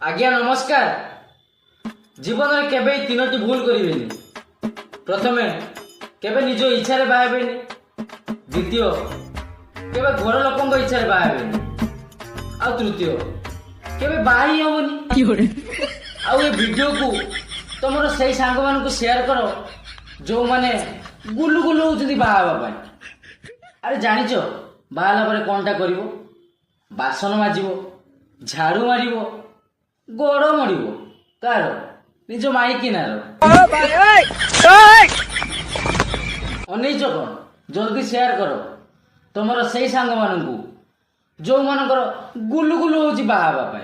आज्ञा नमस्कार। जीवन में केबे तीनोटी भूल करेनि। प्रथमे केबे निज इच्छा बाहेबेनि, द्वितीय केबे घर लोक इच्छा बाहेबेनि, आ तृतीय केबे बाही होबनी। आउ ए वीडियो को तुमर से सांग मान को शेयर करो जो माने गुलु गुलु होती बाहा। अरे जानिच बाहाला पर कौनटा करिवो, बासन माजिबो, झाड़ू मारिबो, गोड़ मड़िबो, कार निज माइकिनार अनैच कौन जल्दी शेयर करो तुमर से सांग मान जो मानकर गुलु गुलु होची बाहा।